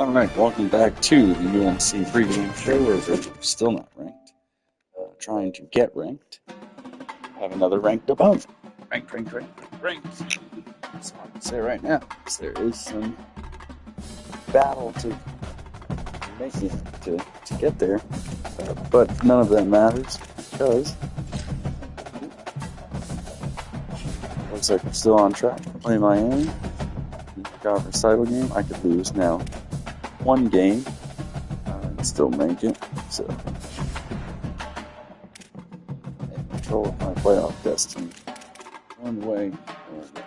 Alright, welcome back to the UNC pregame show where we're still not ranked. Trying to get ranked. Have another ranked opponent. Ranked. That's all I can say right now. Because there is some battle to make it to get there. But none of that matters because looks like we're still on track to play Miami. Got a recital game. I could lose now. One game and still make it. So, in control of my playoff destiny. One way or another.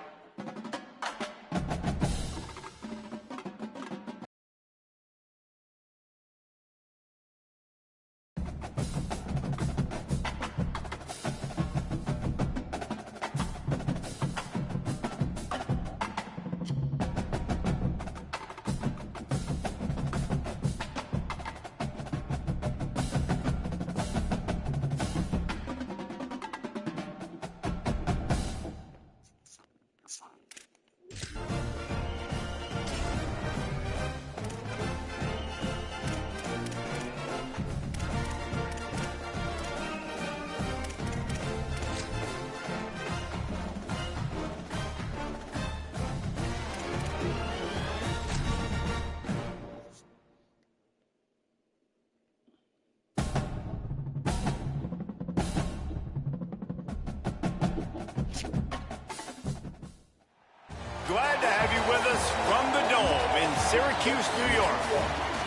Glad to have you with us from the Dome in Syracuse, New York.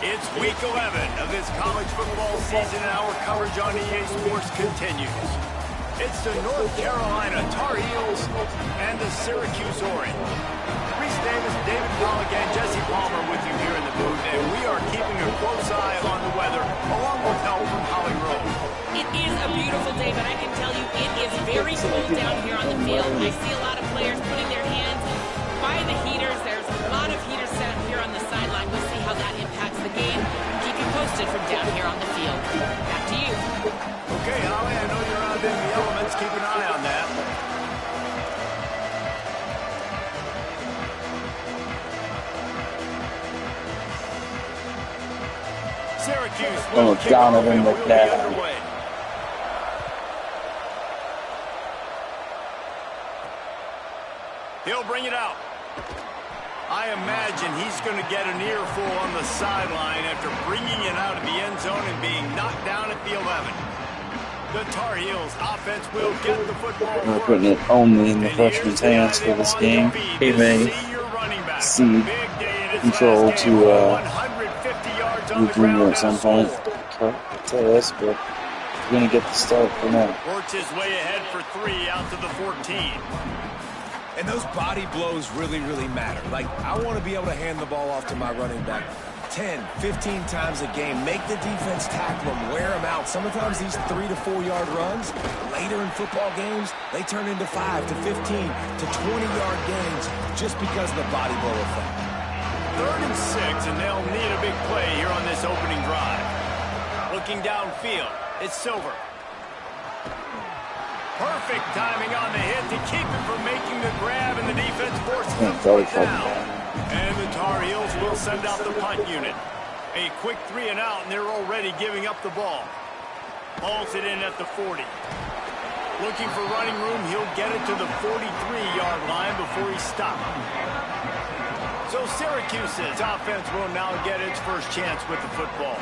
It's week 11 of this college football season, and our coverage on EA Sports continues. It's the North Carolina Tar Heels and the Syracuse Orange. Reese Davis, David Pollock, and Jesse Palmer with you here in the booth, and we are keeping a close eye on the weather, along with help from Holly Rowe. It is a beautiful day, but I can tell you it is very cold down here on the field. I see a lot of players putting their hands by the heaters. There's a lot of heaters set up here on the sideline. We'll see how that impacts the game. Keep you posted from down here on the field. Back to you. Okay, Holly, I know you're out in the elements. Keep an eye on that. Syracuse will kick off and we'll be underway. He'll bring it out. I imagine he's going to get an earful on the sideline after bringing it out of the end zone and being knocked down at the 11. The Tar Heels offense will get the football. We're putting it only in the freshman's hands for this game. He may see control to Junior at some point. Tell us, but we're going to get the start for now. Works his way ahead for 3 out to the 14. And those body blows really, really matter. Like, I want to be able to hand the ball off to my running back 10, 15 times a game. Make the defense tackle them, wear them out. Sometimes these 3 to 4 yard runs, later in football games, they turn into 5 to 15 to 20-yard gains just because of the body blow effect. 3rd and 6, and they'll need a big play here on this opening drive. Looking downfield, it's Silver. Perfect timing on the hit to keep him from making the grab, and the defense forces him down. And the Tar Heels will send out the punt unit. A quick 3 and out, and they're already giving up the ball. Hauls it in at the 40. Looking for running room, he'll get it to the 43-yard line before he's stopped. So Syracuse's offense will now get its first chance with the football.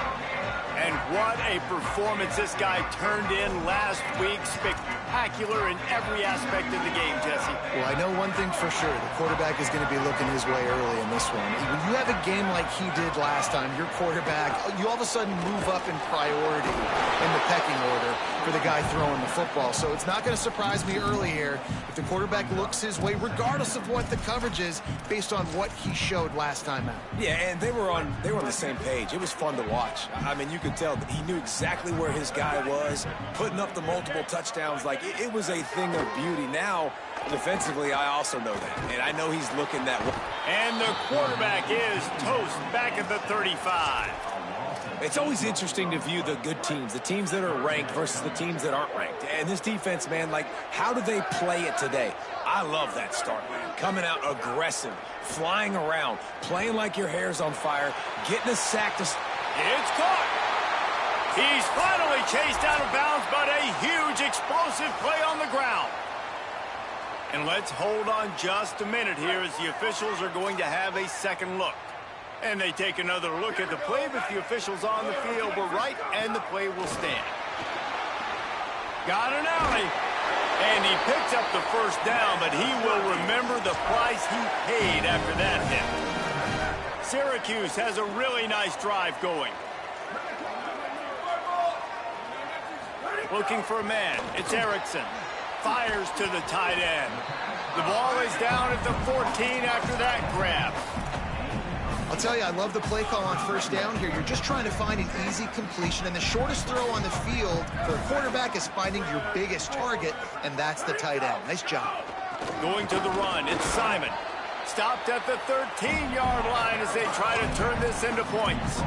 And what a performance this guy turned in last week. Spectacular in every aspect of the game, Jesse. Well, I know one thing for sure. The quarterback is going to be looking his way early in this one. When you have a game like he did last time, your quarterback, you all of a sudden move up in priority in the pecking order for the guy throwing the football. So it's not going to surprise me early here if the quarterback looks his way, regardless of what the coverage is, based on what he showed last time out. Yeah, and they were on the same page. It was fun to watch. I mean, you could tell that he knew exactly where his guy was, putting up the multiple touchdowns. Like, it was a thing of beauty. Now, defensively, I also know that, and I know he's looking that way. And the quarterback is toast back at the 35. It's always interesting to view the good teams, the teams that are ranked versus the teams that aren't ranked. And this defense, man, like, how do they play it today? I love that start, man. Coming out aggressive, flying around, playing like your hair's on fire, getting a sack to... It's caught. He's finally chased out of bounds, but a huge explosive play on the ground. And let's hold on just a minute here as the officials are going to have a second look. And they take another look at the play, but the officials on the field were right, and the play will stand. Got an alley. And he picks up the first down, but he will remember the price he paid after that hit. Syracuse has a really nice drive going. Looking for a man. It's Erickson. Fires to the tight end. The ball is down at the 14 after that grab. I'll tell you, I love the play call on first down here. You're just trying to find an easy completion, and the shortest throw on the field for a quarterback is finding your biggest target, and that's the tight end. Nice job. Going to the run, it's Simon. Stopped at the 13-yard line as they try to turn this into points.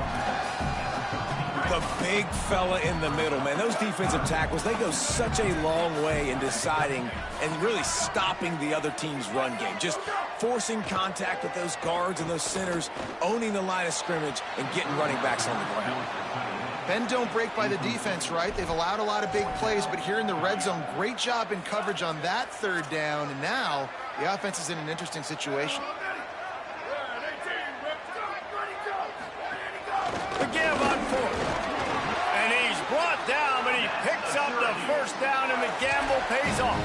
The big fella in the middle, man. Those defensive tackles, they go such a long way in deciding and really stopping the other team's run game. Just forcing contact with those guards and those centers, owning the line of scrimmage, and getting running backs on the ground. Bend don't break by the defense, right? They've allowed a lot of big plays, but here in the red zone, great job in coverage on that third down, and now the offense is in an interesting situation. The give on fourth. And he's brought down, but he picks up the first down, and the gamble pays off.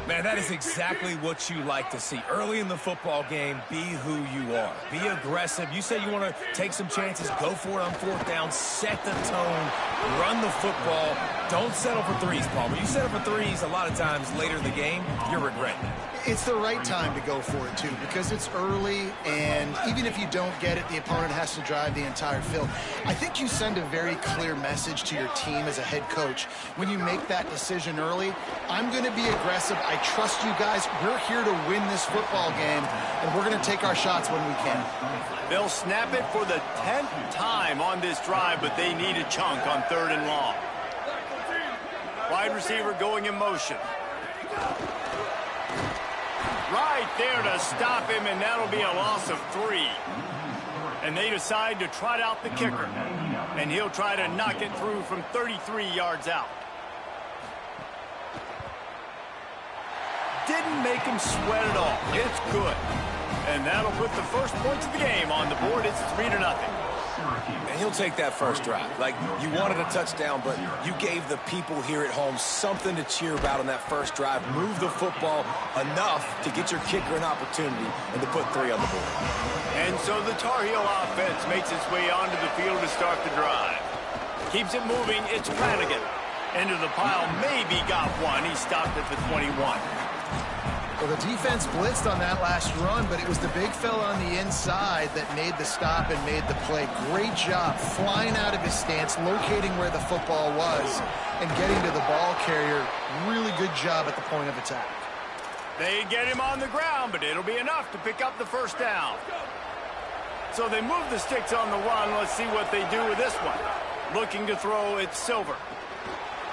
Man, that is exactly what you like to see. Early in the football game, be who you are. Be aggressive. You say you want to take some chances, go for it on fourth down, set the tone, run the football. Don't settle for threes, Paul. When you settle for threes, a lot of times later in the game, you're regretting it. It's the right time to go for it, too, because it's early, and even if you don't get it, the opponent has to drive the entire field. I think you send a very clear message to your team as a head coach when you make that decision early. I'm going to be aggressive. I trust you guys. We're here to win this football game, and we're going to take our shots when we can. They'll snap it for the 10th time on this drive, but they need a chunk on 3rd and long. Wide receiver going in motion. Right there to stop him, and that'll be a loss of 3. And they decide to trot out the kicker. And he'll try to knock it through from 33 yards out. Didn't make him sweat at all. It's good. And that'll put the first points of the game on the board. It's 3-0. And he'll take that first drive. Like, you wanted a touchdown, but you gave the people here at home something to cheer about on that first drive. Move the football enough to get your kicker an opportunity and to put 3 on the board. And so the Tar Heel offense makes its way onto the field to start the drive. Keeps it moving. It's Flanagan. Into the pile. Maybe got one. He stopped at the 21. Well, the defense blitzed on that last run, but it was the big fella on the inside that made the stop and made the play. Great job flying out of his stance, locating where the football was, and getting to the ball carrier. Really good job at the point of attack. They get him on the ground, but it'll be enough to pick up the first down. So they move the sticks on the run. Let's see what they do with this one. Looking to throw, it's Silver.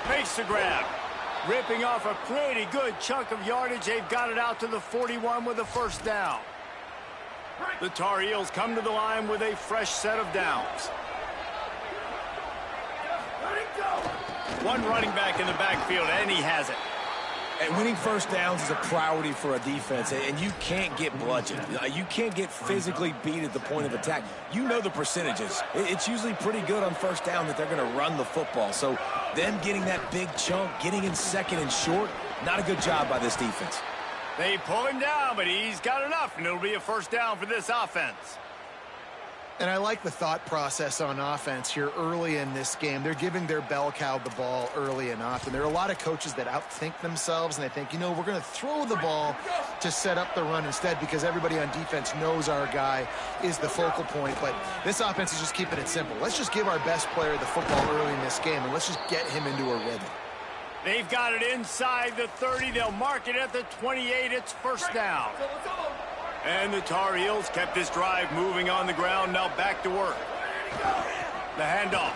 Makes the grab. Ripping off a pretty good chunk of yardage. They've got it out to the 41 with a first down. The Tar Heels come to the line with a fresh set of downs. One running back in the backfield, and he has it. And winning first downs is a priority for a defense, and you can't get bludgeoned. You can't get physically beat at the point of attack. You know the percentages. It's usually pretty good on first down that they're going to run the football. So them getting that big chunk, getting in second and short, not a good job by this defense. They pull him down, but he's got enough, and it'll be a first down for this offense. And I like the thought process on offense here early in this game. They're giving their bell cow the ball early and often. There are a lot of coaches that outthink themselves, and they think, you know, we're going to throw the ball to set up the run instead because everybody on defense knows our guy is the focal point. But this offense is just keeping it simple. Let's just give our best player the football early in this game, and let's just get him into a rhythm. They've got it inside the 30. They'll mark it at the 28. It's first down. And the Tar Heels kept this drive moving on the ground. Now back to work. The handoff.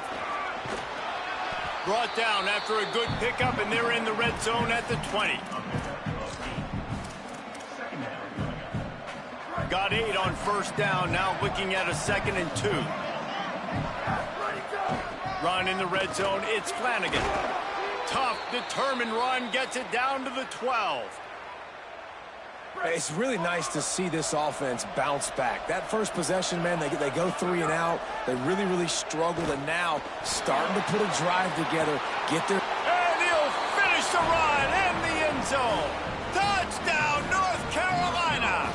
Brought down after a good pickup, and they're in the red zone at the 20. Got 8 on first down, now looking at a 2nd and 2. Run in the red zone, it's Flanagan. Tough, determined run, gets it down to the 12. It's really nice to see this offense bounce back. That first possession, man, they go 3 and out. They really struggled, and now starting to put a drive together, get their... And he'll finish the run in the end zone. Touchdown, North Carolina.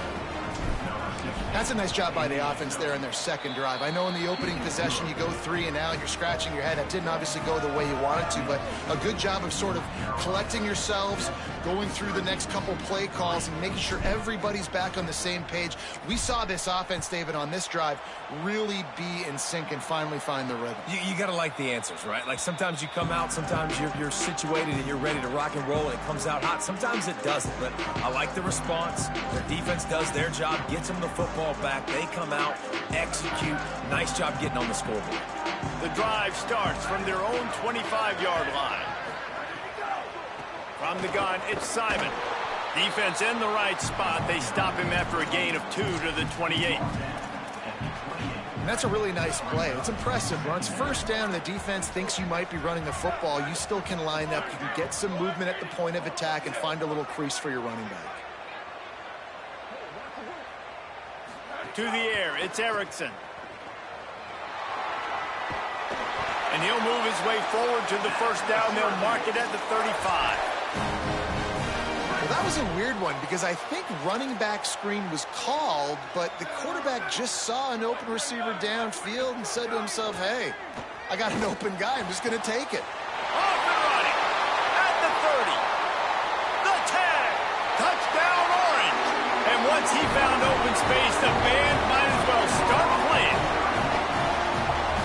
That's a nice job by the offense there in their second drive. I know in the opening possession you go 3 and out, you're scratching your head. That didn't obviously go the way you wanted to, but a good job of sort of collecting yourselves, going through the next couple play calls and making sure everybody's back on the same page. We saw this offense, David, on this drive really be in sync and finally find the rhythm. You got to like the answers, right? Like sometimes you come out, sometimes you're situated and you're ready to rock and roll and it comes out hot. Sometimes it doesn't, but I like the response. Their defense does their job, gets them the football back. They come out, execute. Nice job getting on the scoreboard. The drive starts from their own 25-yard line. From the gun, it's Simon. Defense in the right spot. They stop him after a gain of 2 to the 28. And that's a really nice play. It's impressive. Once first down, the defense thinks you might be running the football. You still can line up. You can get some movement at the point of attack and find a little crease for your running back. To the air, it's Erickson. And he'll move his way forward to the first down. They'll mark it at the 35. Well, that was a weird one because I think running back screen was called, but the quarterback just saw an open receiver downfield and said to himself, hey, I got an open guy. I'm just going to take it. Off and running at the 30. The 10. Touchdown, Orange. And once he found open space, the band might as well start playing.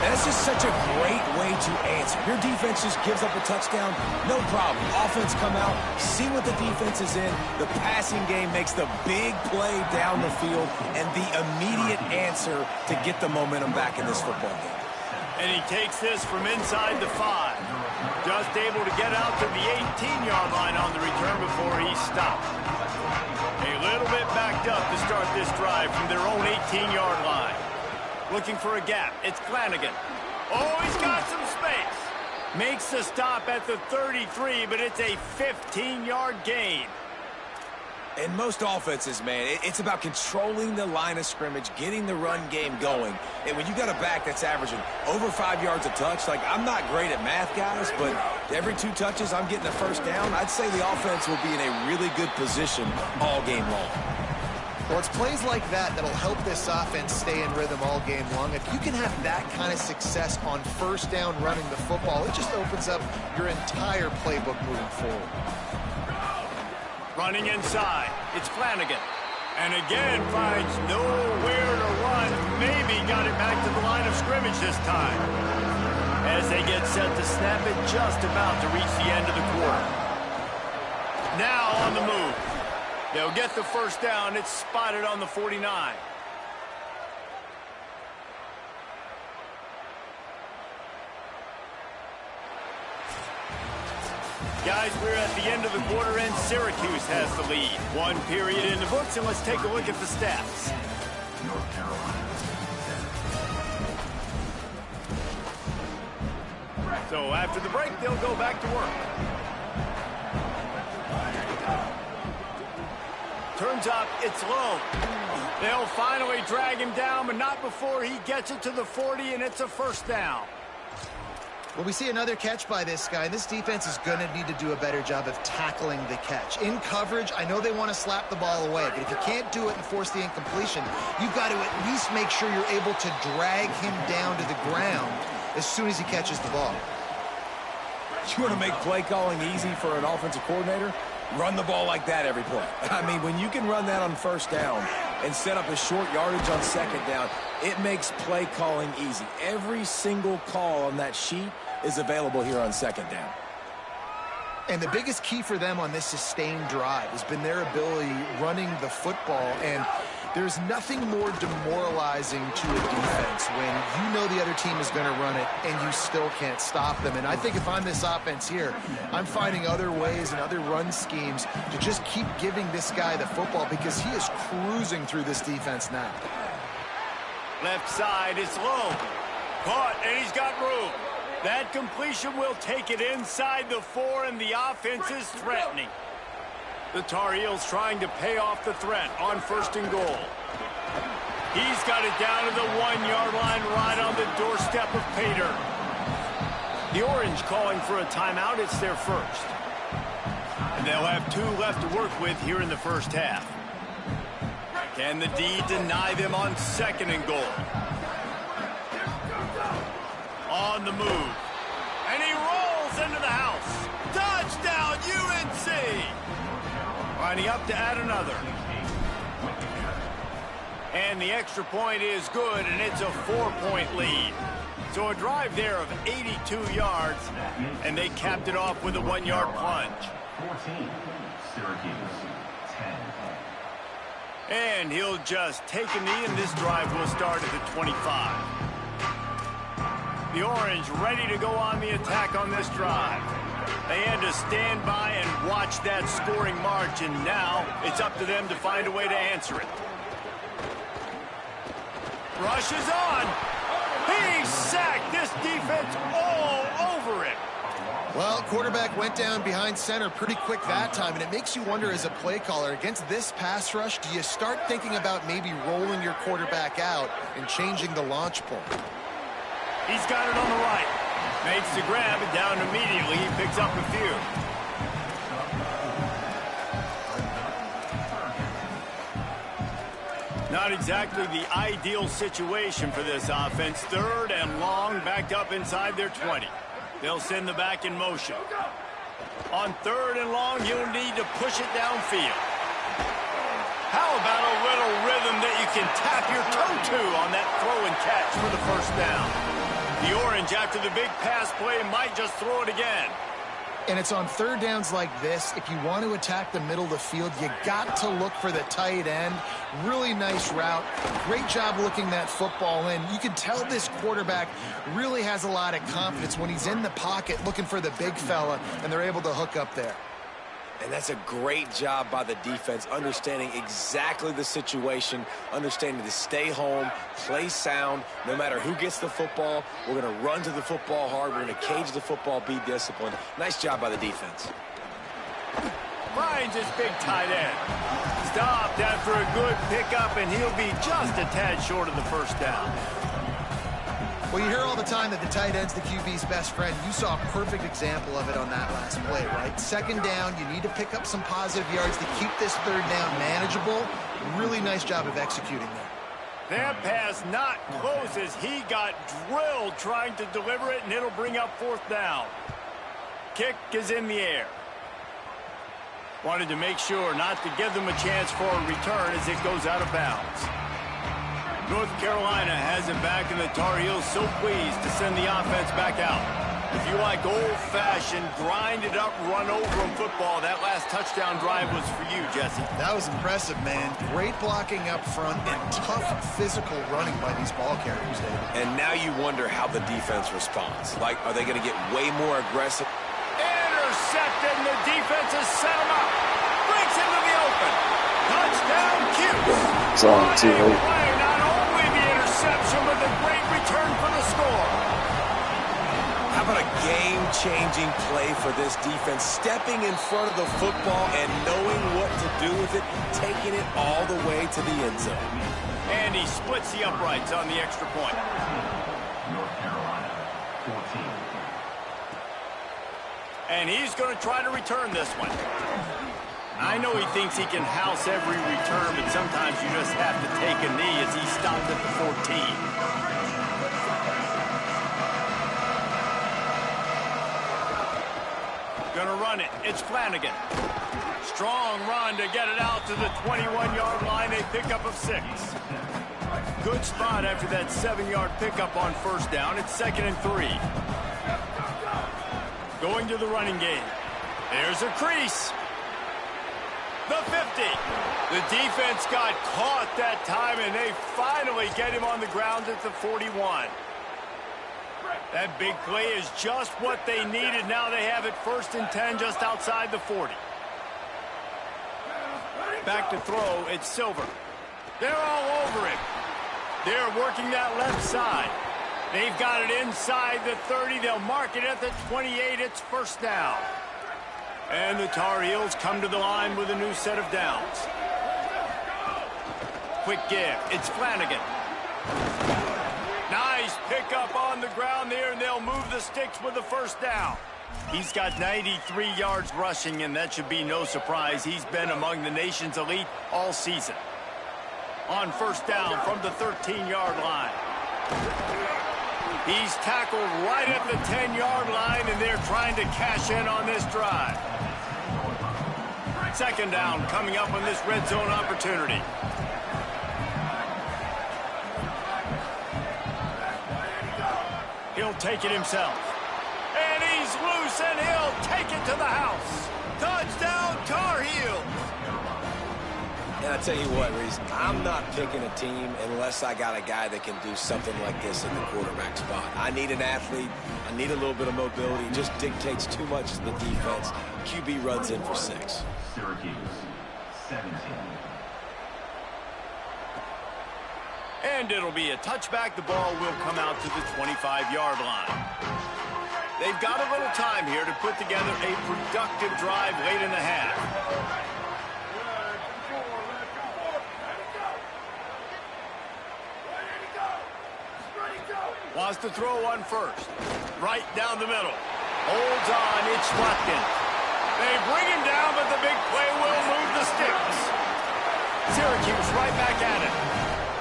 That's just such a great way to answer. Your defense just gives up a touchdown, no problem. Offense come out, see what the defense is in. The passing game makes the big play down the field and the immediate answer to get the momentum back in this football game. And he takes this from inside the 5. Just able to get out to the 18-yard line on the return before he stopped. A little bit backed up to start this drive from their own 18-yard line. Looking for a gap. It's Flanagan. Oh, he's got some space. Makes the stop at the 33, but it's a 15-yard gain. In most offenses, man, it's about controlling the line of scrimmage, getting the run game going. And when you got a back that's averaging over 5 yards a touch, like I'm not great at math, guys, but every 2 touches I'm getting a first down, I'd say the offense will be in a really good position all game long. Well, it's plays like that that'll help this offense stay in rhythm all game long. If you can have that kind of success on first down running the football, it just opens up your entire playbook moving forward. Running inside, it's Flanagan. And again finds nowhere to run. Maybe got it back to the line of scrimmage this time. As they get set to snap it, just about to reach the end of the quarter. Now on the move. They'll get the first down. It's spotted on the 49. Guys, we're at the end of the quarter, and Syracuse has the lead. 1 period in the books, and let's take a look at the stats. So after the break, they'll go back to work. Turns up, it's low. They'll finally drag him down, but not before he gets it to the 40, and it's a first down. Well, we see another catch by this guy. This defense is going to need to do a better job of tackling the catch. In coverage, I know they want to slap the ball away, but if you can't do it and force the incompletion, you've got to at least make sure you're able to drag him down to the ground as soon as he catches the ball. You want to make play calling easy for an offensive coordinator? Run the ball like that every play. I mean, when you can run that on first down and set up a short yardage on second down, it makes play calling easy. Every single call on that sheet is available here on second down. And the biggest key for them on this sustained drive has been their ability running the football. And There's nothing more demoralizing to a defense when you know the other team is going to run it and you still can't stop them. And I think if I'm this offense here, I'm finding other ways and other run schemes to just keep giving this guy the football because he is cruising through this defense now. Left side is low. Caught, and he's got room. That completion will take it inside the 4, and the offense is threatening. The Tar Heels trying to pay off the threat on 1st and goal. He's got it down to the 1-yard line right on the doorstep of Pater. The Orange calling for a timeout. It's their first. And they'll have 2 left to work with here in the first half. Can the D deny them on 2nd and goal? On the move. And he rolls into the house. Touchdown, UNC! Lining up to add another. And the extra point is good, and it's a 4-point lead. So a drive there of 82 yards, and they capped it off with a 1-yard plunge. 14, Syracuse, 10. And he'll just take a knee, and this drive will start at the 25. The Orange ready to go on the attack on this drive. They had to stand by and watch that scoring march, and now it's up to them to find a way to answer it. Rush is on. He sacked this defense all over it. Well, quarterback went down behind center pretty quick that time, and it makes you wonder as a play caller, against this pass rush, do you start thinking about maybe rolling your quarterback out and changing the launch point? He's got it on the right. Makes the grab and down immediately. He picks up a few. Not exactly the ideal situation for this offense. 3rd and long, backed up inside their 20. They'll send the back in motion. On 3rd and long, you'll need to push it downfield. How about a little rhythm that you can tap your toe to on that throw and catch for the 1st down? The Orange, after the big pass play, might just throw it again. And it's on 3rd downs like this. If you want to attack the middle of the field, you got to look for the tight end. Really nice route. Great job looking that football in. You can tell this quarterback really has a lot of confidence when he's in the pocket looking for the big fella, and they're able to hook up there. And that's a great job by the defense, understanding exactly the situation, understanding to stay home, play sound. No matter who gets the football, we're going to run to the football hard. We're going to cage the football, be disciplined. Nice job by the defense. Finds his big tight end. Stopped after a good pickup, and he'll be just a tad short of the 1st down. Well, you hear all the time that the tight end's the QB's best friend. You saw a perfect example of it on that last play, right? 2nd down, you need to pick up some positive yards to keep this 3rd down manageable. Really nice job of executing there. That pass not close as he got drilled trying to deliver it, and it'll bring up 4th down. Kick is in the air. Wanted to make sure not to give them a chance for a return as it goes out of bounds. North Carolina has it back, and the Tar Heels so pleased to send the offense back out. If you like old-fashioned, grind-it-up, run-over-'em football, that last touchdown drive was for you, Jesse. That was impressive, man. Great blocking up front and tough physical running by these ball carriers, David. And now you wonder how the defense responds. Like, are they going to get way more aggressive? Intercepted, and the defense has set him up. Breaks into the open. Touchdown, Cuse. It's on too late. With a great return for the score. How about a game-changing play for this defense? Stepping in front of the football and knowing what to do with it, taking it all the way to the end zone. And he splits the uprights on the extra point. North Carolina, 14. And he's going to try to return this one. I know he thinks he can house every return, but sometimes you just have to take a knee as he stopped at the 14. Gonna run it. It's Flanagan. Strong run to get it out to the 21-yard line. A pickup of 6. Good spot after that 7-yard pickup on 1st down. It's 2nd and 3. Going to the running game. There's a crease. The 50. The defense got caught that time, and they finally get him on the ground at the 41. That big play is just what they needed. Now they have it 1st and 10 just outside the 40. Back to throw, it's Silver. They're all over him. They're working that left side. They've got it inside the 30. They'll mark it at the 28. It's 1st down. And the Tar Heels come to the line with a new set of downs. Quick give. It's Flanagan. Nice pickup on the ground there, and they'll move the sticks with the 1st down. He's got 93 yards rushing, and that should be no surprise. He's been among the nation's elite all season. On 1st down from the 13-yard line. He's tackled right at the 10-yard line, and they're trying to cash in on this drive. 2nd down coming up on this red zone opportunity. He'll take it himself. And he's loose, and he'll take it to the house. Touchdown, Tar Heels. And I tell you what, Reese, I'm not picking a team unless I got a guy that can do something like this in the quarterback spot. I need an athlete. I need a little bit of mobility. It just dictates too much to the defense. QB runs in for 6. Syracuse, 17. And it'll be a touchback. The ball will come out to the 25-yard line. They've got a little time here to put together a productive drive late in the half. Wants to throw on 1st. Right down the middle. Holds on. It's Watkins. They bring him down, but the big play will move the sticks. Syracuse right back at it.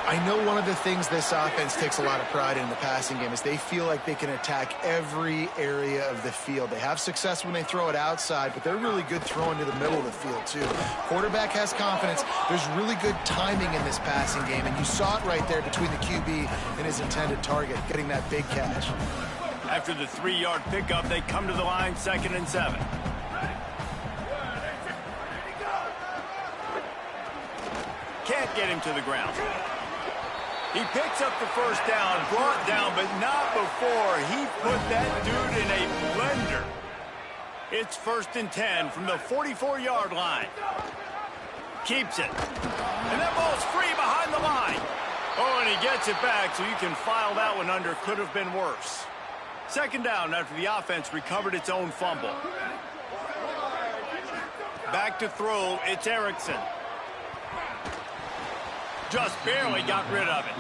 I know one of the things this offense takes a lot of pride in the passing game is they feel like they can attack every area of the field. They have success when they throw it outside, but they're really good throwing to the middle of the field, too. Quarterback has confidence. There's really good timing in this passing game, and you saw it right there between the QB and his intended target, getting that big catch. After the 3-yard pickup, they come to the line 2nd and 7. Can't get him to the ground. He picks up the 1st down, brought down, but not before he put that dude in a blender. It's 1st and 10 from the 44-yard line. Keeps it. And that ball's free behind the line. Oh, and he gets it back, so you can file that one under. Could have been worse. 2nd down after the offense recovered its own fumble. Back to throw, it's Erickson. Just barely got rid of it.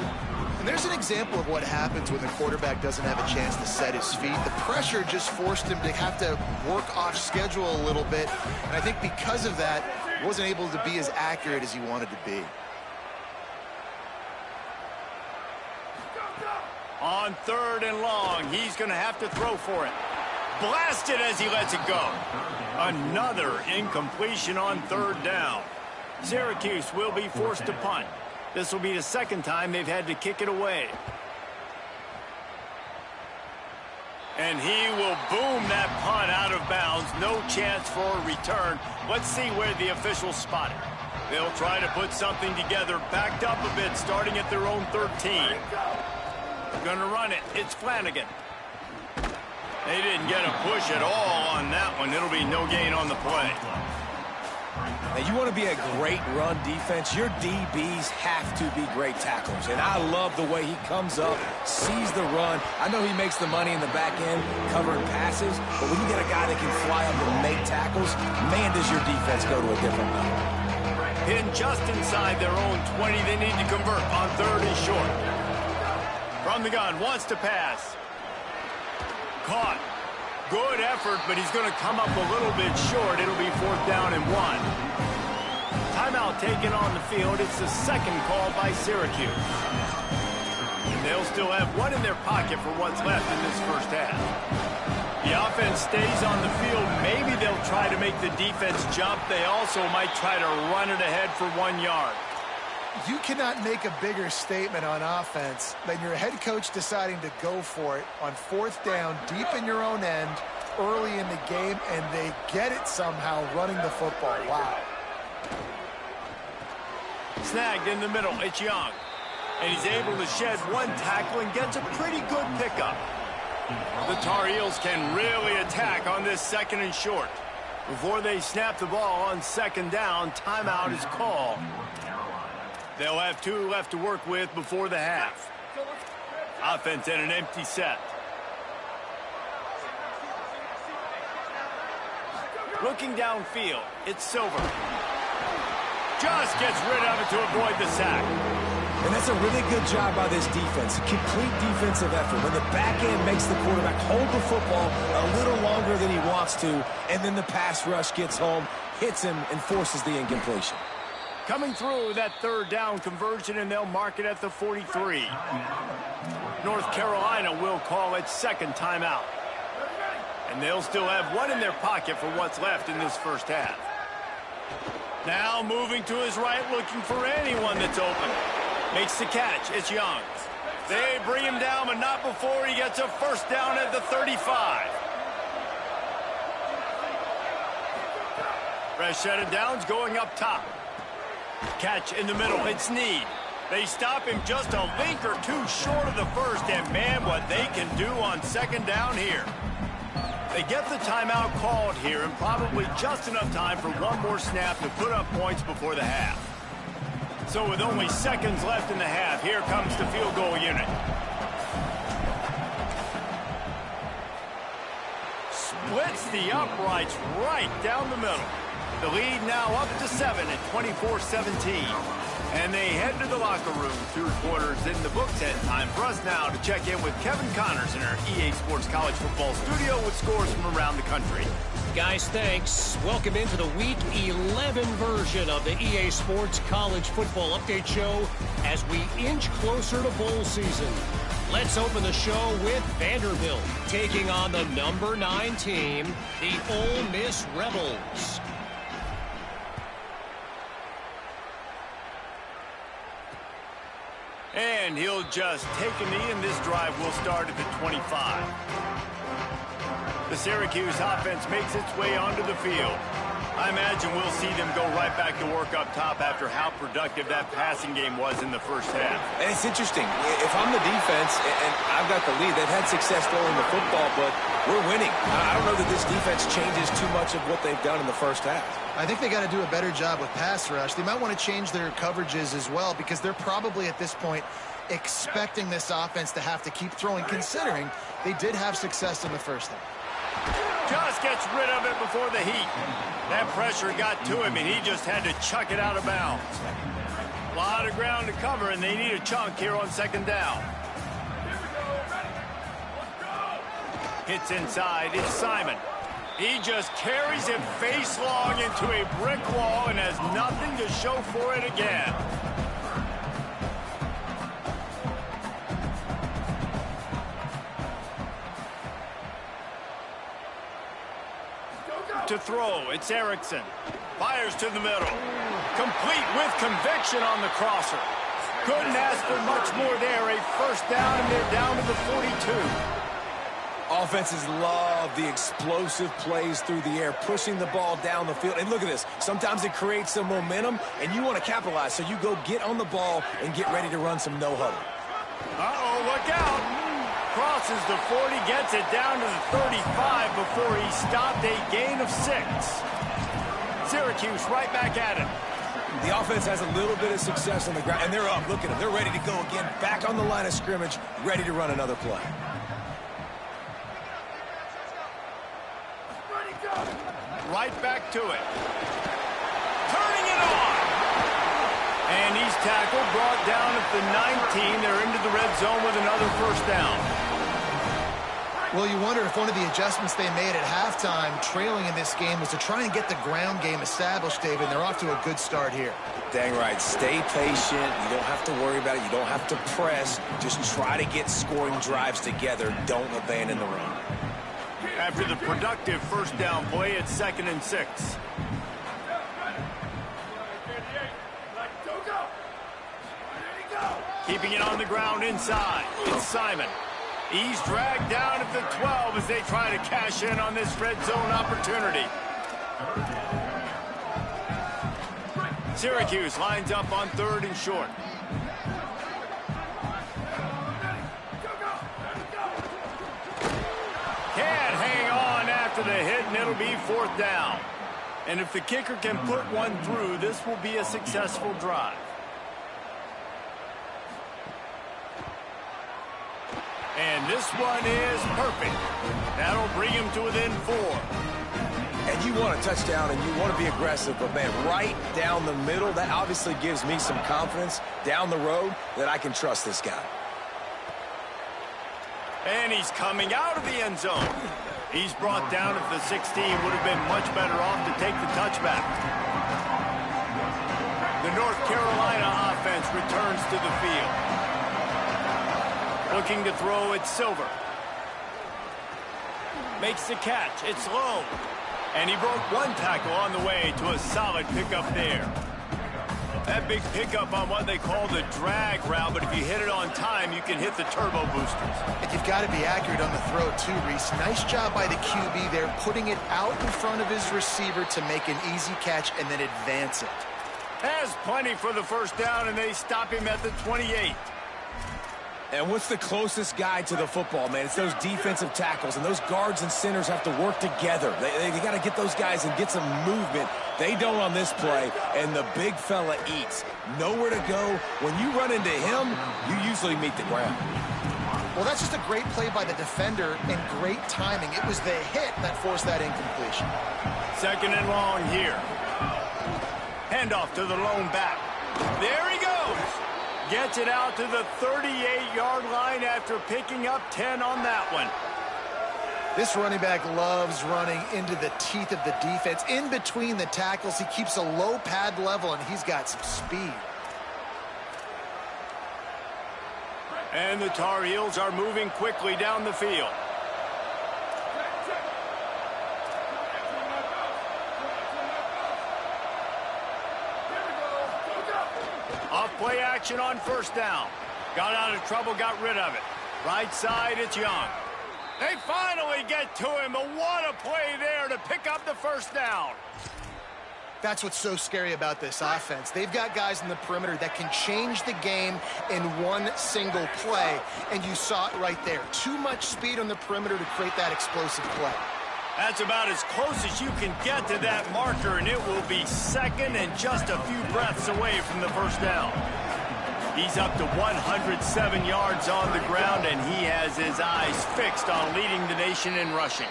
And there's an example of what happens when the quarterback doesn't have a chance to set his feet. The pressure just forced him to have to work off schedule a little bit. And I think because of that, he wasn't able to be as accurate as he wanted to be. On 3rd and long, he's going to have to throw for it. Blasted as he lets it go. Another incompletion on 3rd down. Syracuse will be forced to punt. This will be the 2nd time they've had to kick it away. And he will boom that punt out of bounds. No chance for a return. Let's see where the officials spot it. They'll try to put something together, backed up a bit, starting at their own 13. Gonna run it. It's Flanagan. They didn't get a push at all on that one. It'll be no gain on the play. Now, you want to be a great run defense, your DBs have to be great tacklers. And I love the way he comes up, sees the run. I know he makes the money in the back end covering passes, but when you get a guy that can fly up and make tackles, man, does your defense go to a different level. Pinned just inside their own 20. They need to convert on 3rd and short. From the gun, wants to pass. Caught. Good effort, but he's going to come up a little bit short. It'll be 4th down and 1. Timeout taken on the field. It's the 2nd call by Syracuse. And they'll still have one in their pocket for what's left in this 1st half. The offense stays on the field. Maybe they'll try to make the defense jump. They also might try to run it ahead for 1 yard. You cannot make a bigger statement on offense than your head coach deciding to go for it on 4th down, deep in your own end, early in the game, and they get it somehow running the football. Wow. Snagged in the middle, it's Young. And he's able to shed one tackle and gets a pretty good pickup. The Tar Heels can really attack on this 2nd and short. Before they snap the ball on 2nd down, timeout is called. They'll have 2 left to work with before the half. Offense in an empty set. Looking downfield, it's Silver. Just gets rid of it to avoid the sack. And that's a really good job by this defense. Complete defensive effort. When the back end makes the quarterback hold the football a little longer than he wants to, and then the pass rush gets home, hits him, and forces the incompletion. Coming through that 3rd down conversion, and they'll mark it at the 43. North Carolina will call it 2nd timeout. And they'll still have 1 in their pocket for what's left in this 1st half. Now moving to his right, looking for anyone that's open. Makes the catch. It's Young. They bring him down, but not before he gets a 1st down at the 35. Fresh set of downs going up top. Catch in the middle. It's Need. They stop him just a link or 2 short of the 1st, and man, what they can do on 2nd down here. They get the timeout called here, and probably just enough time for 1 more snap to put up points before the half. So with only seconds left in the half, here comes the field goal unit. Splits the uprights right down the middle. The lead now up to 7 at 24-17. And they head to the locker room. 2 quarters in the books, and time for us now to check in with Kevin Connors in our EA Sports College Football studio with scores from around the country. Guys, thanks. Welcome into the Week 11 version of the EA Sports College Football Update Show as we inch closer to bowl season. Let's open the show with Vanderbilt taking on the number 9 team, the Ole Miss Rebels. And he'll just take a knee, and this drive will start at the 25. The Syracuse offense makes its way onto the field. I imagine we'll see them go right back to work up top after how productive that passing game was in the 1st half. And it's interesting. If I'm the defense and I've got the lead, they've had success throwing the football, but we're winning. I don't know that this defense changes too much of what they've done in the 1st half. I think they got to do a better job with pass rush. They might want to change their coverages as well, because they're probably at this point expecting this offense to have to keep throwing, considering they did have success in the 1st half. Just gets rid of it before the heat. That pressure got to him, and he just had to chuck it out of bounds. A lot of ground to cover, and they need a chunk here on 2nd down. Hits inside. It's Simon. He just carries it face long into a brick wall and has nothing to show for it again. To throw, it's Erickson. Fires to the middle. Complete with conviction on the crosser. Couldn't ask for much more there. A 1st down, and they're down to the 42. Offenses love the explosive plays through the air, pushing the ball down the field. And look at this. Sometimes it creates some momentum, and you want to capitalize. So you go get on the ball and get ready to run some no-huddle. Uh-oh, look out. Crosses the 40, gets it down to the 35 before he stopped, a gain of 6. Syracuse right back at it. The offense has a little bit of success on the ground, and they're up. Look at them. They're ready to go again, back on the line of scrimmage, ready to run another play. Right back to it. Turning it on. And he's tackled, brought down at the 19. They're into the red zone with another 1st down. Well, you wonder if one of the adjustments they made at halftime, trailing in this game, was to try and get the ground game established, David. They're off to a good start here. Dang right. Stay patient. You don't have to worry about it. You don't have to press. Just try to get scoring drives together. Don't abandon the run. After the productive 1st down play, it's 2nd and 6. Keeping it on the ground inside. It's Simon. He's dragged down at the 12 as they try to cash in on this red zone opportunity. Syracuse lines up on 3rd and short. Can't hang on after the hit, and it'll be 4th down. And if the kicker can put one through, this will be a successful drive. And this one is perfect. That'll bring him to within 4. And you want a touchdown and you want to be aggressive, but man, right down the middle, that obviously gives me some confidence down the road that I can trust this guy. And he's coming out of the end zone. He's brought down at the 16. Would have been much better off to take the touchback. The North Carolina offense returns to the field. Looking to throw, it's Silver. Makes the catch, it's low. And he broke one tackle on the way to a solid pickup there. That big pickup on what they call the drag route, but if you hit it on time, you can hit the turbo boosters. And you've got to be accurate on the throw too, Reese. Nice job by the QB there, putting it out in front of his receiver to make an easy catch and then advance it. Has plenty for the 1st down, and they stop him at the 28. And what's the closest guy to the football, man? It's those defensive tackles, and those guards and centers have to work together. They got to get those guys and get some movement. They don't on this play, and the big fella eats. Nowhere to go. When you run into him, you usually meet the ground. Well, that's just a great play by the defender and great timing. It was the hit that forced that incompletion. 2nd and long here. Handoff to the lone back. There he goes. Gets it out to the 38-yard line after picking up 10 on that one. This running back loves running into the teeth of the defense. In between the tackles, he keeps a low pad level, and he's got some speed. And the Tar Heels are moving quickly down the field. Off-play action on 1st down. Got out of trouble, got rid of it. Right side, it's Young. They finally get to him, but what a play there to pick up the 1st down. That's what's so scary about this offense. They've got guys in the perimeter that can change the game in one single play, and you saw it right there. Too much speed on the perimeter to create that explosive play. That's about as close as you can get to that marker, and it will be 2nd and just a few breaths away from the 1st down. He's up to 107 yards on the ground, and he has his eyes fixed on leading the nation in rushing.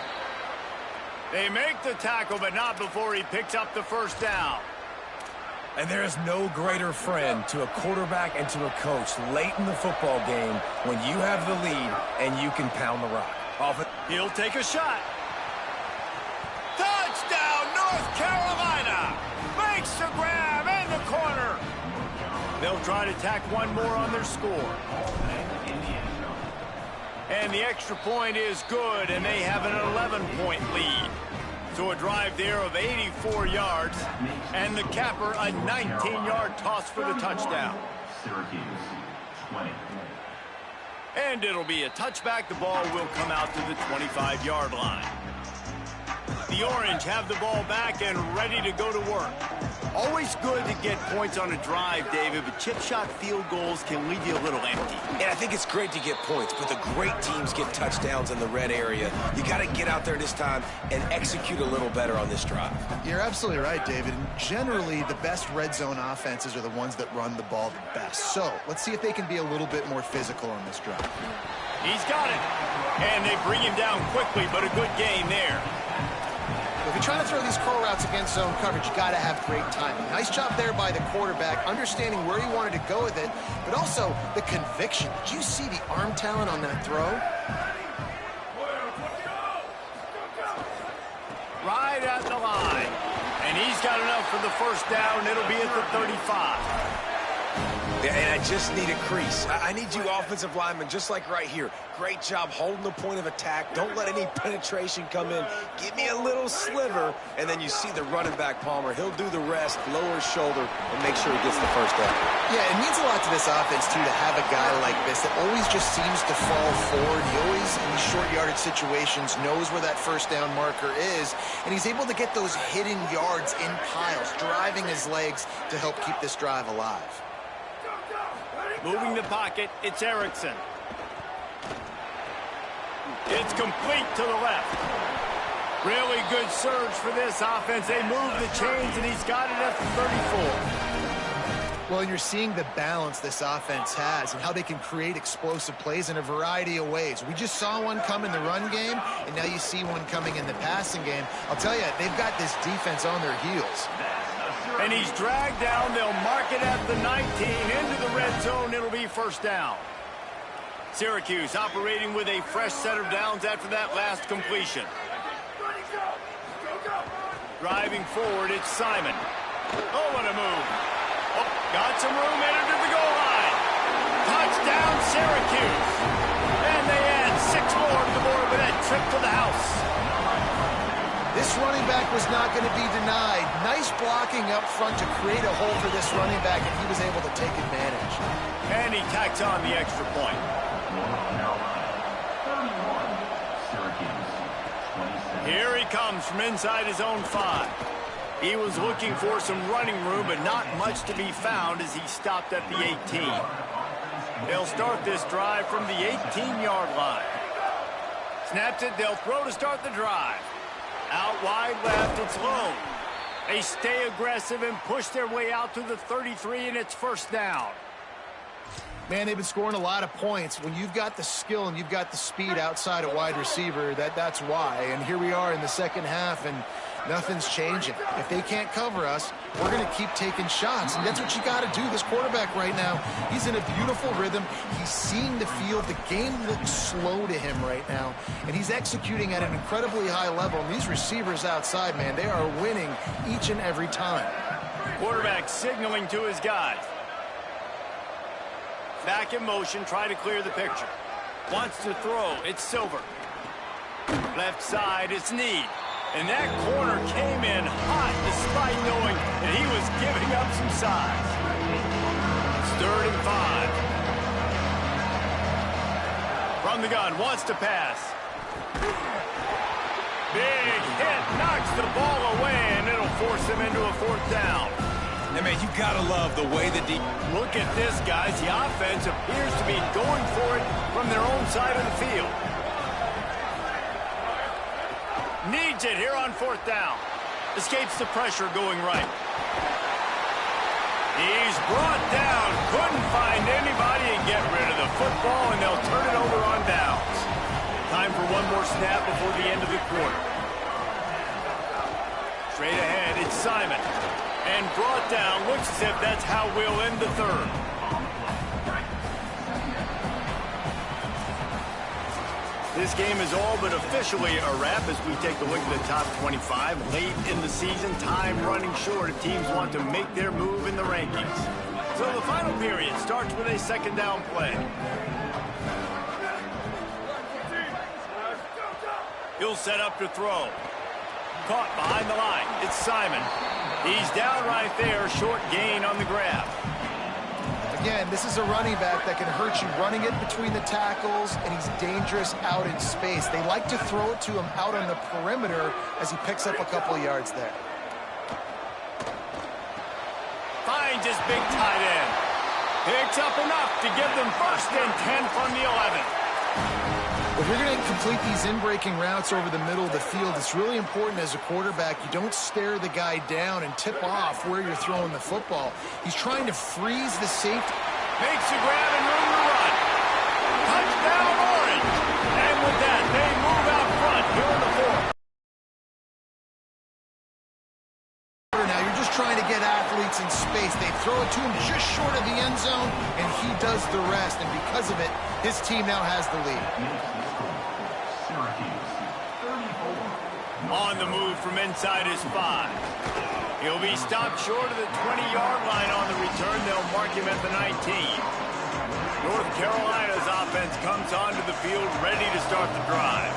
They make the tackle, but not before he picks up the 1st down. And there is no greater friend to a quarterback and to a coach late in the football game when you have the lead and you can pound the rock. He'll take a shot. Touchdown, North Carolina! Makes the grab in the corner. They'll try to tack one more on their score. And the extra point is good, and they have an 11-point lead. So a drive there of 84 yards, and the capper a 19-yard toss for the touchdown. Syracuse, 20. And it'll be a touchback. The ball will come out to the 25-yard line. The Orange have the ball back and ready to go to work. Always good to get points on a drive, David, but chip shot field goals can leave you a little empty. And I think it's great to get points, but the great teams get touchdowns in the red area. You got to get out there this time and execute a little better on this drive. You're absolutely right, David. And generally, the best red zone offenses are the ones that run the ball the best. So let's see if they can be a little bit more physical on this drive. He's got it. And they bring him down quickly, but a good gain there. If you're trying to throw these curl routes against zone coverage, you got to have great timing. Nice job there by the quarterback, understanding where he wanted to go with it, but also the conviction. Did you see the arm talent on that throw? Right at the line. And he's got enough for the 1st down. It'll be at the 35. Yeah, and I just need a crease. I need you offensive linemen, just like right here. Great job holding the point of attack. Don't let any penetration come in. Give me a little sliver, and then you see the running back, Palmer. He'll do the rest, lower his shoulder, and make sure he gets the first down. Yeah, it means a lot to this offense, too, to have a guy like this that always just seems to fall forward. He always, in these short yardage situations, knows where that first down marker is, and he's able to get those hidden yards in piles, driving his legs to help keep this drive alive. Moving the pocket, it's Erickson. It's complete to the left. Really good surge for this offense. They move the chains, and he's got it at the 34. Well, and you're seeing the balance this offense has and how they can create explosive plays in a variety of ways. We just saw one come in the run game, and now you see one coming in the passing game. I'll tell you, they've got this defense on their heels. And he's dragged down. They'll mark it at the 19. Into the red zone. It'll be first down. Syracuse operating with a fresh set of downs after that last completion. Driving forward, it's Simon. Oh, what a move. Oh, got some room, entered to the goal line. Touchdown, Syracuse. And they add 6 more to the board with that trip to the house. This running back was not going to be denied. Nice blocking up front to create a hole for this running back, and he was able to take advantage. And he tacks on the extra point. Here he comes from inside his own 5. He was looking for some running room, but not much to be found as he stopped at the 18. They'll start this drive from the 18-yard line. Snaps it, they'll throw to start the drive. Out wide left, it's Lowe. They stay aggressive and push their way out to the 33, and it's first down. Man, they've been scoring a lot of points. When you've got the skill and you've got the speed outside a wide receiver, that's why. And here we are in the second half, and nothing's changing. If they can't cover us, we're going to keep taking shots. And that's what you got to do. This quarterback right now, he's in a beautiful rhythm. He's seeing the field. The game looks slow to him right now. And he's executing at an incredibly high level. And these receivers outside, man, they are winning each and every time. Quarterback signaling to his guys. Back in motion, try to clear the picture. Wants to throw, it's Silver. Left side, it's Need. And that corner came in hot despite knowing that he was giving up some size. It's 3rd and 5. From the gun, wants to pass. Big hit, knocks the ball away, and it'll force him into a 4th down. Hey, man, you got to love the way the Look at this, guys. The offense appears to be going for it from their own side of the field. Needs it here on 4th down. Escapes the pressure going right. He's brought down. Couldn't find anybody and get rid of the football, and they'll turn it over on downs. Time for one more snap before the end of the quarter. Straight ahead, it's Simon. And brought down. Looks as if that's how we'll end the 3rd. This game is all but officially a wrap as we take a look at the top 25. Late in the season, time running short if teams want to make their move in the rankings. So the final period starts with a 2nd down play. He'll set up to throw. Caught behind the line. It's Simon. He's down right there. Short gain on the grab. Again, this is a running back that can hurt you running it between the tackles, and he's dangerous out in space. They like to throw it to him out on the perimeter as he picks up a couple of yards there. Finds his big tight end. Picks up enough to give them 1st and 10 from the 11. If you're going to complete these in-breaking routes over the middle of the field, it's really important as a quarterback you don't stare the guy down and tip off where you're throwing the football. He's trying to freeze the safety. Makes a grab and room to run. Touchdown, Orange. And with that, they move out front here in the 4th. Now you're just trying to get athletes in space. They throw it to him just short of the end zone, and he does the rest. And because of it, his team now has the lead. On the move from inside his 5. He'll be stopped short of the 20-yard line on the return. They'll mark him at the 19. North Carolina's offense comes onto the field ready to start the drive.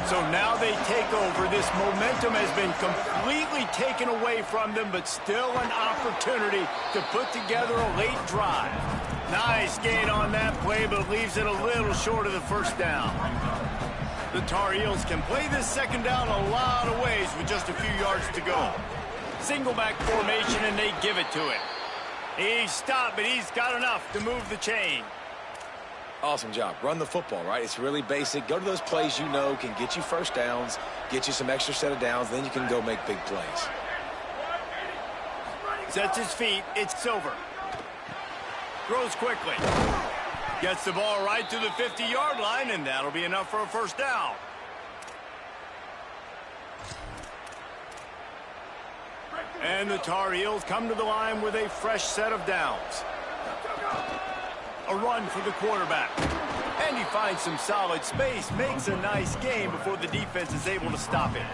So now they take over. This momentum has been completely taken away from them, but still an opportunity to put together a late drive. Nice gain on that play, but leaves it a little short of the first down. The Tar Heels can play this second down a lot of ways with just a few yards to go. Single back formation, and they give it to him. He's stopped, but he's got enough to move the chain. Awesome job. Run the football, right? It's really basic. Go to those plays you know can get you first downs, get you some extra set of downs, then you can go make big plays. Sets his feet. It's over. Throws quickly. Gets the ball right to the 50-yard line, and that'll be enough for a first down. And the Tar Heels come to the line with a fresh set of downs. A run for the quarterback. And he finds some solid space, makes a nice game before the defense is able to stop him.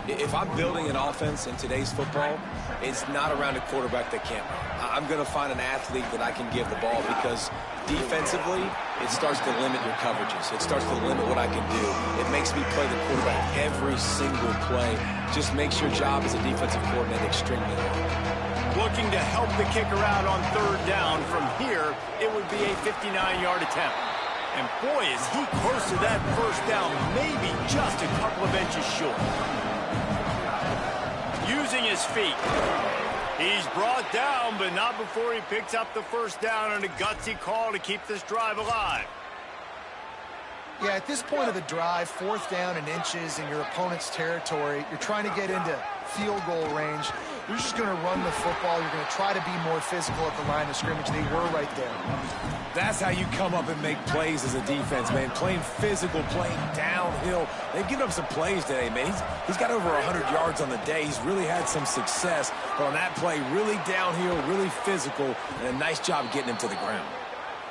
If I'm building an offense in today's football, it's not around a quarterback that can't run. I'm going to find an athlete that I can give the ball because defensively, it starts to limit your coverages. It starts to limit what I can do. It makes me play the quarterback every single play. Just makes your job as a defensive coordinator extremely hard. Looking to help the kicker out on third down. From here, it would be a 59-yard attempt. And boy, is he close to that first down, maybe just a couple of inches short. Using his feet. He's brought down, but not before he picks up the first down on a gutsy call to keep this drive alive. Yeah, at this point of the drive, 4th down and inches in your opponent's territory, you're trying to get into field goal range. You're just going to run the football. You're going to try to be more physical at the line of scrimmage. They were right there. That's how you come up and make plays as a defense, man. Playing physical, playing downhill. They've given up some plays today, man. He's got over 100 yards on the day. He's really had some success. But on that play, really downhill, really physical, and a nice job getting him to the ground.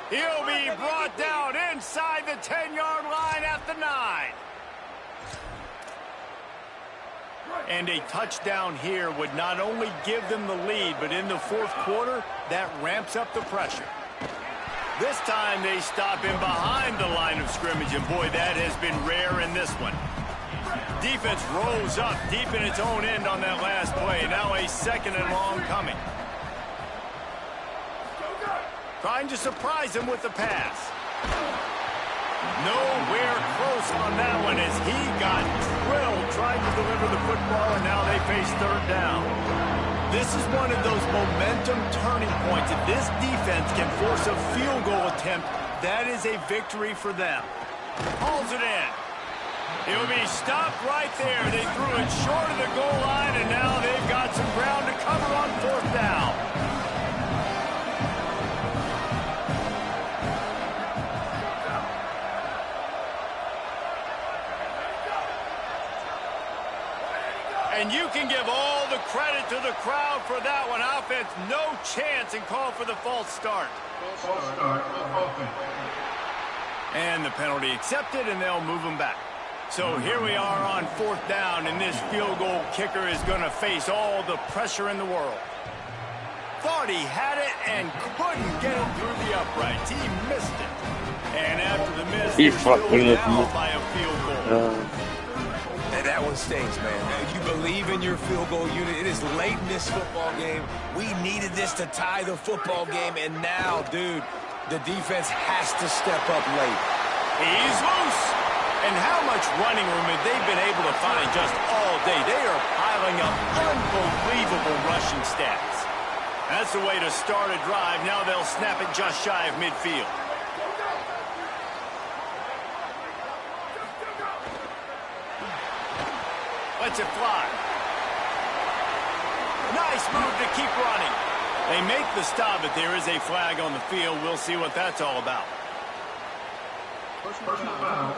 He'll be brought down inside the 10-yard line at the 9. And a touchdown here would not only give them the lead, but in the 4th quarter, that ramps up the pressure. This time they stop him behind the line of scrimmage, and boy, that has been rare in this one. Defense rose up deep in its own end on that last play. Now a 2nd and long coming. Trying to surprise him with the pass. Nowhere close on that one as he got drilled trying to deliver the football, and now they face third down. This is one of those momentum turning points. If this defense can force a field goal attempt, that is a victory for them. Hauls it in. He'll be stopped right there. They threw it short of the goal line, and now they've got some ground to cover on 4th down. And you can give all the credit to the crowd for that one. Offense, no chance, and call for the false start. False start, open. And the penalty accepted, and they'll move them back. So here we are on 4th down, and this field goal kicker is going to face all the pressure in the world. Thought he had it and couldn't get it through the uprights. He missed it. And after the miss, He they're still fucking down by a field goal. And that one stinks, man. You believe in your field goal unit. It is late in this football game. We needed this to tie the football game, and now, dude, the defense has to step up late. He's loose. And how much running room have they been able to find just all day? They are piling up unbelievable rushing stats. That's the way to start a drive. Now they'll snap it just shy of midfield. Lets it fly. Nice move to keep running. They make the stop, but there is a flag on the field. We'll see what that's all about. Personal foul.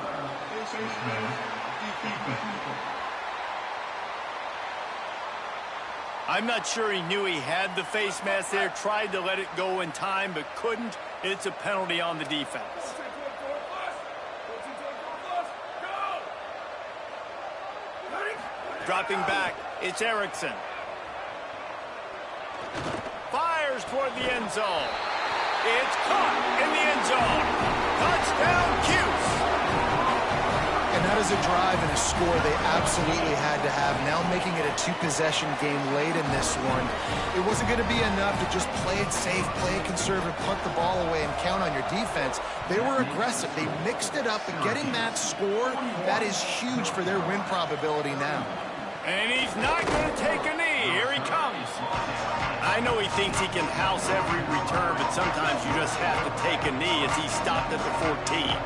I'm not sure he knew he had the face mask there. Tried to let it go in time, but couldn't. It's a penalty on the defense. Dropping back, it's Erickson. toward the end zone. It's caught in the end zone. Touchdown, Cuse. And that is a drive and a score they absolutely had to have. Now making it a two-possession game late in this one. It wasn't going to be enough to just play it safe, play it conservative, punt the ball away, and count on your defense. They were aggressive. They mixed it up, and getting that score, that is huge for their win probability now. And he's not going to take a knee. Here he comes. I know he thinks he can house every return, but sometimes you just have to take a knee as he stopped at the 14.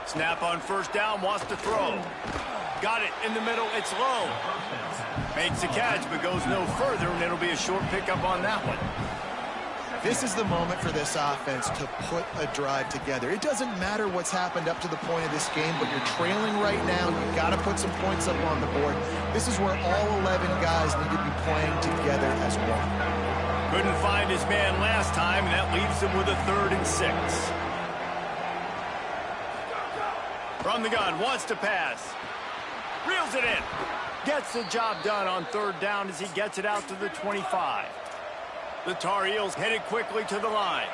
Snap on first down, wants to throw. Got it in the middle, it's low. Makes the catch, but goes no further, and it'll be a short pickup on that one. This is the moment for this offense to put a drive together. It doesn't matter what's happened up to the point of this game, but you're trailing right now. You've got to put some points up on the board. This is where all 11 guys need to be playing together as one. Couldn't find his man last time, and that leaves him with a 3rd and 6. From the gun, wants to pass. Reels it in. Gets the job done on 3rd down as he gets it out to the 25. The Tar Heels headed quickly to the line.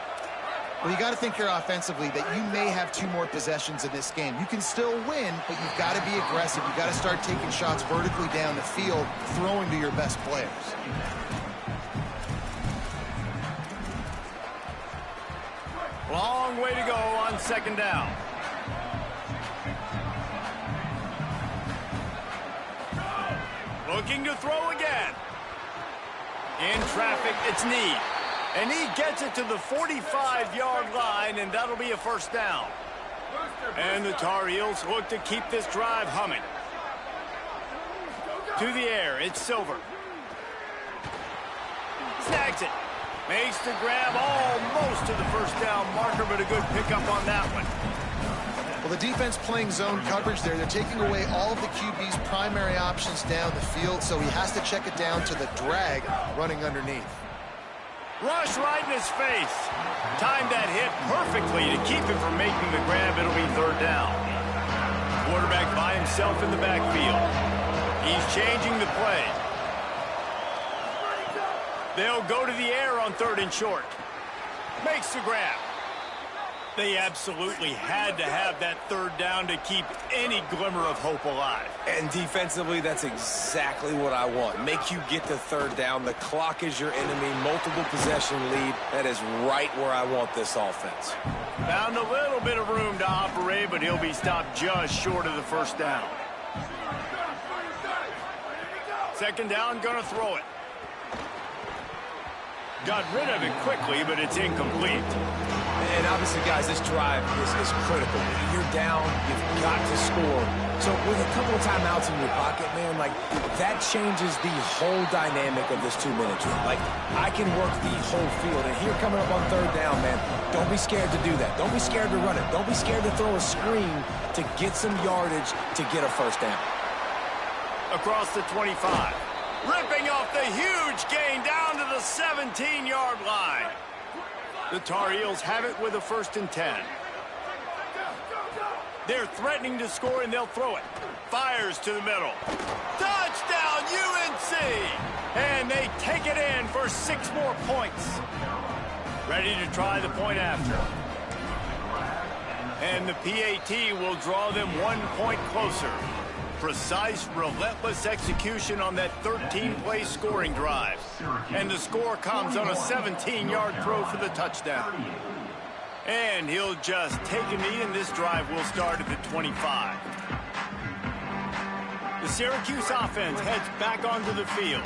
Well, you got to think here offensively that you may have 2 more possessions in this game. You can still win, but you've got to be aggressive. You've got to start taking shots vertically down the field, throwing to your best players. Long way to go on 2nd down. Looking to throw again. In traffic, it's Need. And he gets it to the 45-yard line, and that'll be a 1st down. And the Tar Heels look to keep this drive humming. To the air, it's Silver. Snags it. Makes the grab almost to the 1st down marker, but a good pickup on that one. Well, the defense playing zone coverage there. They're taking away all of the QB's primary options down the field, so he has to check it down to the drag running underneath. Rush right in his face. Timed that hit perfectly to keep him from making the grab. It'll be 3rd down. Quarterback by himself in the backfield. He's changing the play. They'll go to the air on 3rd and short. Makes the grab. They absolutely had to have that 3rd down to keep any glimmer of hope alive. And defensively, that's exactly what I want. Make you get to 3rd down. The clock is your enemy. Multiple possession lead. That is right where I want this offense. Found a little bit of room to operate, but he'll be stopped just short of the 1st down. 2nd down, gonna throw it. Got rid of it quickly, but it's incomplete. And obviously, guys, this drive is critical. You're down, you've got to score. So with a couple of timeouts in your pocket, man, like, that changes the whole dynamic of this 2-minute drill. Like, I can work the whole field. And here coming up on 3rd down, man, don't be scared to do that. Don't be scared to run it. Don't be scared to throw a screen to get some yardage to get a 1st down. Across the 25. Ripping off the huge gain down to the 17-yard line. The Tar Heels have it with a 1st and 10. They're threatening to score, and they'll throw it. Fires to the middle. Touchdown, UNC! And they take it in for 6 more points. Ready to try the point after. And the PAT will draw them 1 point closer. Precise, relentless execution on that 13-play scoring drive. And the score comes on a 17-yard throw for the touchdown. And he'll just take a knee, and this drive will start at the 25. The Syracuse offense heads back onto the field.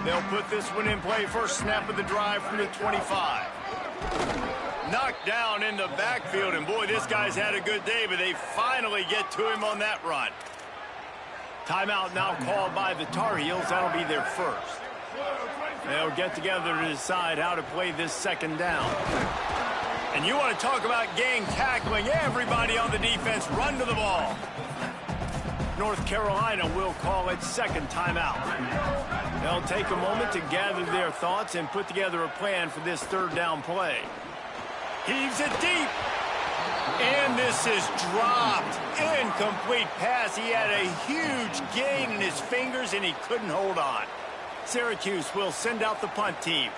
They'll put this one in play. First snap of the drive from the 25. Knocked down in the backfield, and boy, this guy's had a good day, but they finally get to him on that run. Timeout now called by the Tar Heels. That'll be their 1st. They'll get together to decide how to play this 2nd down. And you want to talk about gang tackling. Everybody on the defense run to the ball. North Carolina will call it 2nd timeout. They'll take a moment to gather their thoughts and put together a plan for this 3rd down play. Heaves it deep. And this is dropped. Incomplete pass. He had a huge gain in his fingers, and he couldn't hold on. Syracuse will send out the punt team.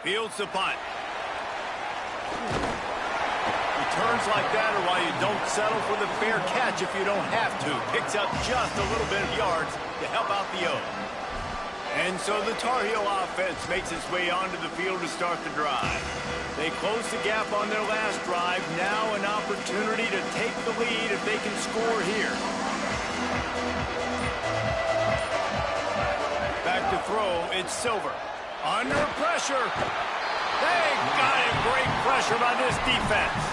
Fields the punt. Returns like that are why you don't settle for the fair catch if you don't have to. Picks up just a little bit of yards to help out the O. And so the Tar Heel offense makes its way onto the field to start the drive. They close the gap on their last drive. Now an opportunity to take the lead if they can score here. Back to throw, it's Silver. Under pressure. They got him. Great pressure by this defense.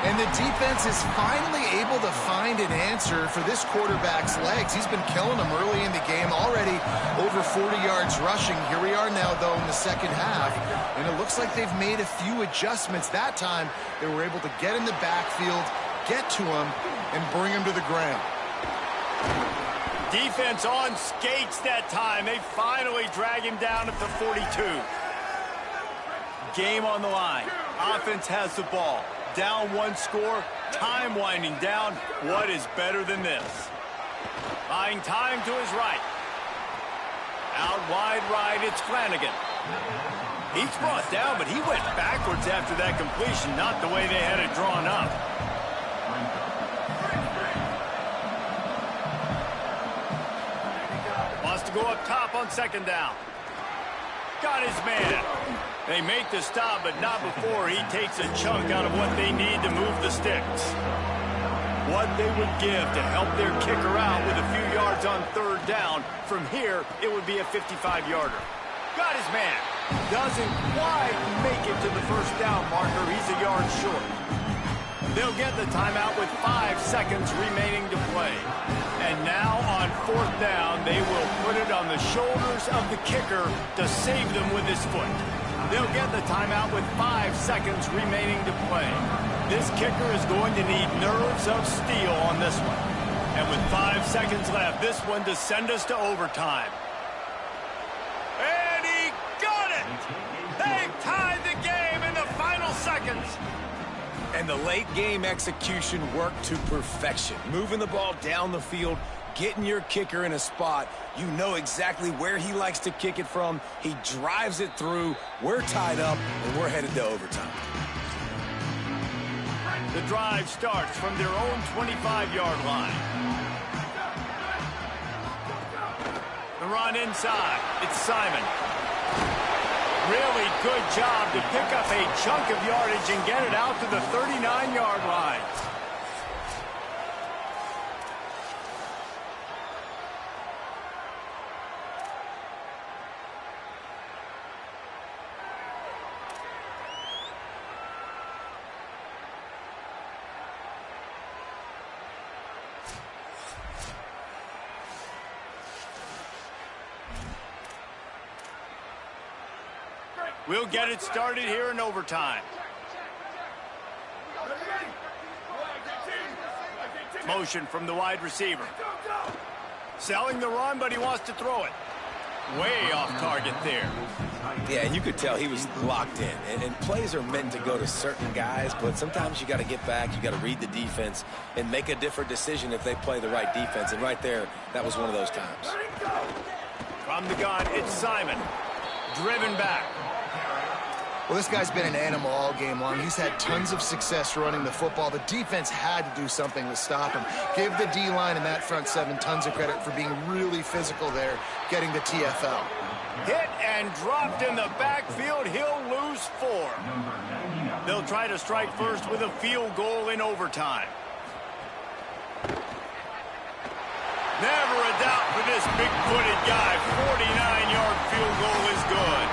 And the defense is finally able to find an answer for this quarterback's legs. He's been killing them early in the game, already over 40 yards rushing. Here we are now, though, in the second half. And it looks like they've made a few adjustments. That time, they were able to get in the backfield, get to him, and bring him to the ground. Defense on skates that time. They finally drag him down at the 42. Game on the line. Offense has the ball. Down one score. Time winding down. What is better than this? Buying time to his right. Out wide right, it's Flanagan. He's brought down, but he went backwards after that completion, not the way they had it drawn up. Wants to go up top on second down. Got his man. They make the stop, but not before he takes a chunk out of what they need to move the sticks. What they would give to help their kicker out with a few yards on third down. From here, it would be a 55-yarder. Got his man. Doesn't quite make it to the first down marker. He's a yard short. They'll get the timeout with 5 seconds remaining to play. And now on fourth down, they will put it on the shoulders of the kicker to save them with his foot. They'll get the timeout with 5 seconds remaining to play. This kicker is going to need nerves of steel on this one. And with 5 seconds left, this one to send us to overtime. And he got it! They tied the game in the final seconds. And the late game execution worked to perfection. Moving the ball down the field, getting your kicker in a spot. You know exactly where he likes to kick it from. He drives it through. We're tied up, and we're headed to overtime. The drive starts from their own 25-yard line. The run inside. It's Simon. Really good job to pick up a chunk of yardage and get it out to the 39-yard line. We'll get it started here in overtime. Motion from the wide receiver. Selling the run, but he wants to throw it. Way off target there. Yeah, and you could tell he was locked in. And plays are meant to go to certain guys, but sometimes you got to get back, you got to read the defense, and make a different decision if they play the right defense. And right there, that was one of those times. From the gun, it's Simon. Driven back. Well, this guy's been an animal all game long. He's had tons of success running the football. The defense had to do something to stop him. Give the D-line and that front seven tons of credit for being really physical there, getting the TFL. Hit and dropped in the backfield. He'll lose 4. They'll try to strike first with a field goal in overtime. Never a doubt for this big-footed guy. 49-yard field goal is good.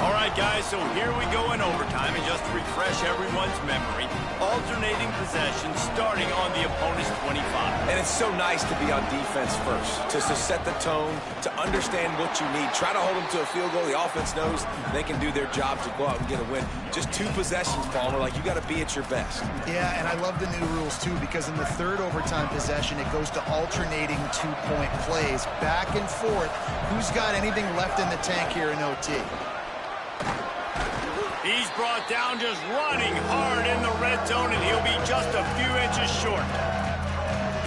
All right, guys, so here we go in overtime, and just to refresh everyone's memory, alternating possession starting on the opponent's 25. And it's so nice to be on defense first, to set the tone, to understand what you need. Try to hold them to a field goal. The offense knows they can do their job to go out and get a win. Just 2 possessions, Palmer, like you got to be at your best. Yeah, and I love the new rules, too, because in the third overtime possession, it goes to alternating 2-point plays, back and forth. Who's got anything left in the tank here in OT? He's brought down just running hard in the red zone, and he'll be just a few inches short.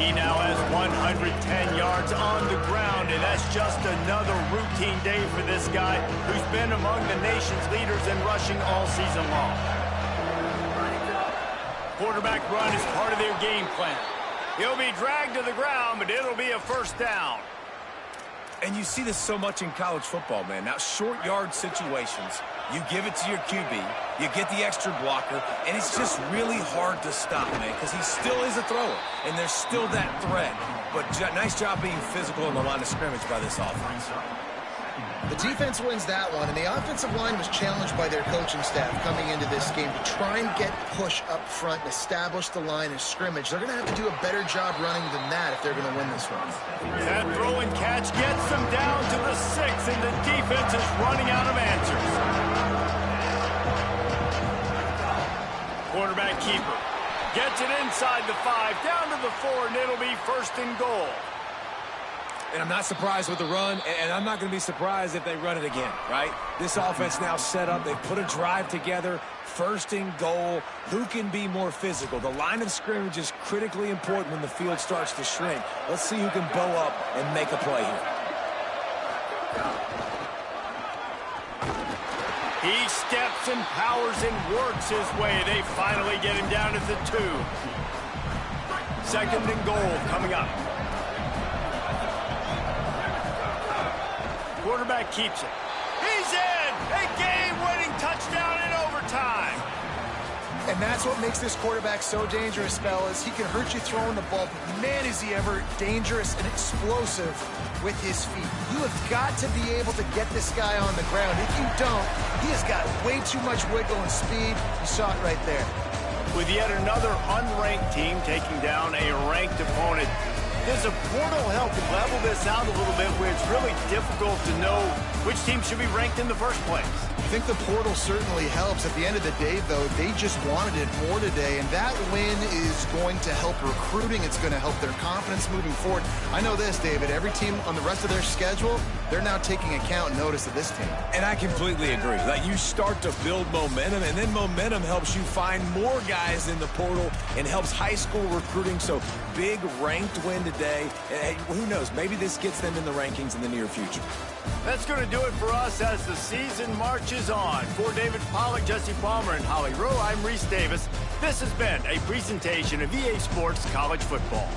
He now has 110 yards on the ground, and that's just another routine day for this guy who's been among the nation's leaders in rushing all season long. Quarterback run is part of their game plan. He'll be dragged to the ground, but it'll be a first down. And you see this so much in college football, man. Now, short yard situations, you give it to your QB, you get the extra blocker, and it's just really hard to stop, man, because he still is a thrower, and there's still that threat. But nice job being physical in the line of scrimmage by this offense. The defense wins that one, and the offensive line was challenged by their coaching staff coming into this game to try and get push up front and establish the line of scrimmage. They're going to have to do a better job running than that if they're going to win this one. That throw and catch gets them down to the 6, and the defense is running out of answers. Quarterback keeper gets it inside the 5, down to the 4, and it'll be first and goal. And I'm not surprised with the run, and I'm not going to be surprised if they run it again, right? This offense now set up. They've put a drive together, first and goal. Who can be more physical? The line of scrimmage is critically important when the field starts to shrink. Let's see who can bow up and make a play here. He steps and powers and works his way. They finally get him down at the 2. Second and goal coming up. Quarterback keeps it. He's in! A game-winning touchdown in overtime. And that's what makes this quarterback so dangerous, fellas. He can hurt you throwing the ball, but man, is he ever dangerous and explosive with his feet. You have got to be able to get this guy on the ground. If you don't, he has got way too much wiggle and speed. You saw it right there. With yet another unranked team taking down a ranked opponent, does a portal help level this out a little bit where it's really difficult to know which team should be ranked in the first place? I think the portal certainly helps. At the end of the day, though, they just wanted it more today, and that win is going to help recruiting. It's going to help their confidence moving forward. I know this, David. Every team on the rest of their schedule, they're now taking account and notice of this team. And I completely agree. Like, you start to build momentum, and then momentum helps you find more guys in the portal and helps high school recruiting. So big ranked win today. And who knows? Maybe this gets them in the rankings in the near future. That's going to do it for us as the season marches on. For David Pollack, Jesse Palmer, and Holly Rowe, I'm Reese Davis. This has been a presentation of EA Sports College Football.